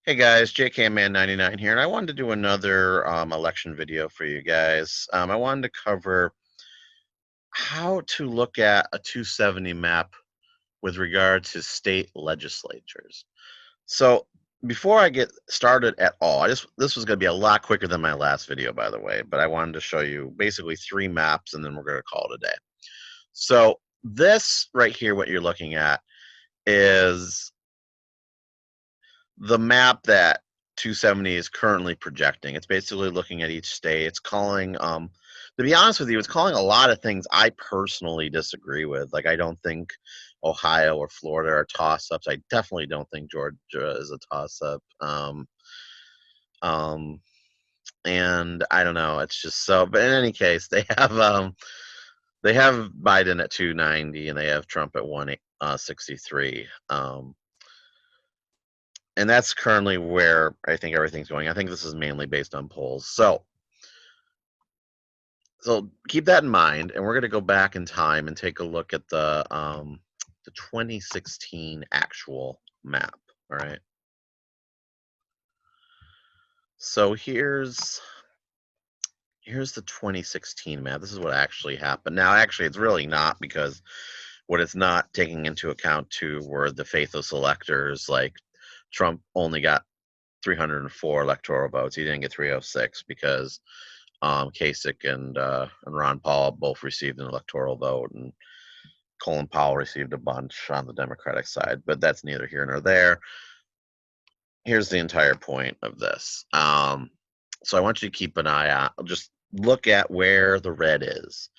Hey guys, JKMan99 here, and I wanted to do another election video for you guys. I wanted to cover how to look at a 270 map with regard to state legislatures. So before I get started at all, this was going to be a lot quicker than my last video, by the way, but I wanted to show you basically three maps, and then we're going to call it a day. So this right here, what you're looking at, is the map that 270 is currently projecting. It's basically looking at each state. It's calling, to be honest with you, it's calling a lot of things I personally disagree with. Like, I don't think Ohio or Florida are toss ups. I definitely don't think Georgia is a toss up. Um, and I don't know. It's just so. But in any case, they have Biden at 290 and they have Trump at 163. And that's currently where I think everything's going. I think this is mainly based on polls. So keep that in mind, and we're going to go back in time and take a look at the 2016 actual map. All right. So here's the 2016 map. This is what actually happened. Now, actually, it's really not, because what it's not taking into account too were the faithless electors. Like, Trump only got 304 electoral votes. He didn't get 306 because Kasich and Ron Paul both received an electoral vote, and Colin Powell received a bunch on the Democratic side. But that's neither here nor there. Here's the entire point of this. So I want you to keep an eye out. Just look at where the red is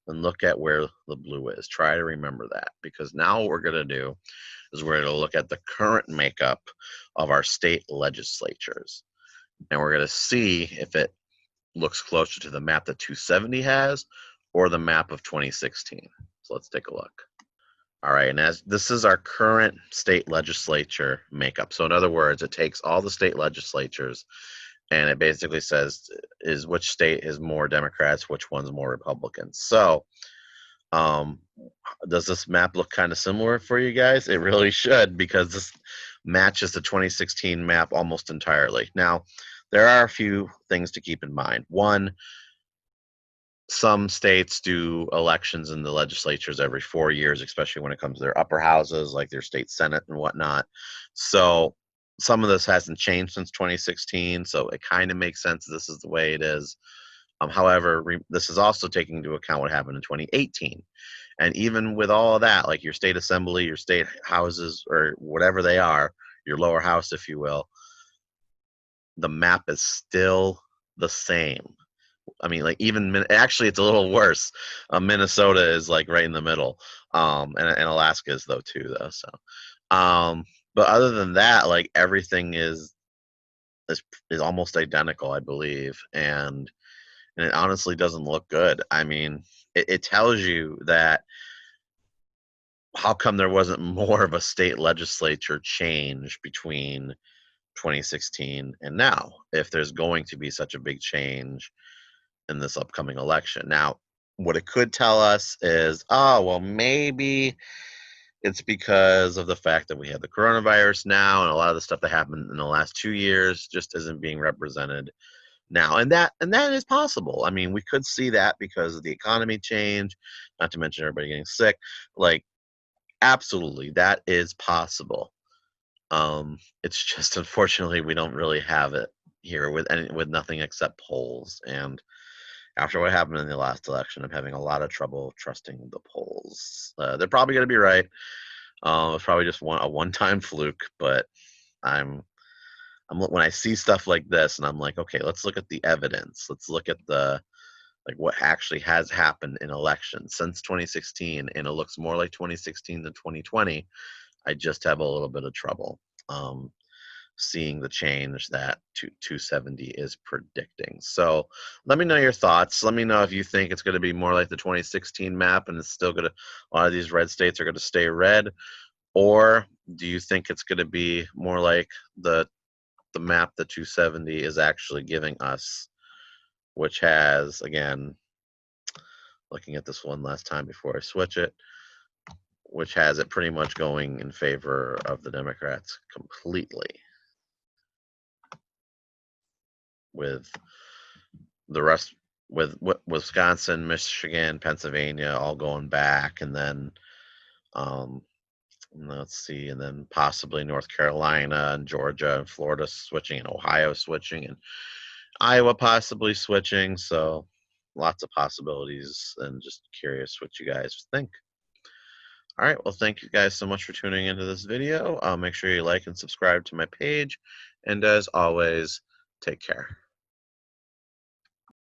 and look at where the blue is. Try to remember that, because now what we're going to do is we're going to look at the current makeup of our state legislatures. And we're going to see if it looks closer to the map that 270 has or the map of 2016. So let's take a look. All right, and as this is our current state legislature makeup. So in other words, it takes all the state legislatures and it basically says is which state is more Democrats, which one's more Republicans. So um, does this map look kind of similar for you guys? It really should, because this matches the 2016 map almost entirely. Now, there are a few things to keep in mind. One, some states do elections in the legislatures every 4 years, especially when it comes to their upper houses, like their state senate and whatnot. So some of this hasn't changed since 2016, so it kind of makes sense this is the way it is. However, this is also taking into account what happened in 2018. And even with all of that, like your state assembly, your state houses, or whatever they are, your lower house, if you will, the map is still the same. I mean, like, even actually, it's a little worse. Minnesota is like right in the middle, and Alaska is though too, though. So, um, but other than that, like, everything is almost identical, I believe, and it honestly doesn't look good. I mean, it tells you that how come there wasn't more of a state legislature change between 2016 and now, if there's going to be such a big change in this upcoming election. Now, what it could tell us is, oh, well, maybe it's because of the fact that we have the coronavirus now, and a lot of the stuff that happened in the last 2 years just isn't being represented now. And that is possible. I mean, we could see that because of the economy change, not to mention everybody getting sick. Like, absolutely, that is possible. It's just, unfortunately, we don't really have it here with nothing except polls. And after what happened in the last election, I'm having a lot of trouble trusting the polls. They're probably going to be right. It's probably just a one-time fluke, but I'm when I see stuff like this, and I'm like, okay, let's look at the evidence. Let's look at what actually has happened in elections since 2016, and it looks more like 2016 than 2020. I just have a little bit of trouble. Um, Seeing the change that 270 is predicting. So let me know your thoughts. Let me know if you think it's going to be more like the 2016 map and it's still going to, a lot of these red states are going to stay red, or do you think it's going to be more like the map that 270 is actually giving us, which has, again, looking at this one last time before I switch it, which has it pretty much going in favor of the Democrats completely. with the rest, with Wisconsin, Michigan, Pennsylvania all going back, and then let's see, and then possibly North Carolina and Georgia and Florida switching, and Ohio switching, and Iowa possibly switching. So lots of possibilities, and just curious what you guys think. All right, well, thank you guys so much for tuning into this video. Make sure you like and subscribe to my page, and as always, take care.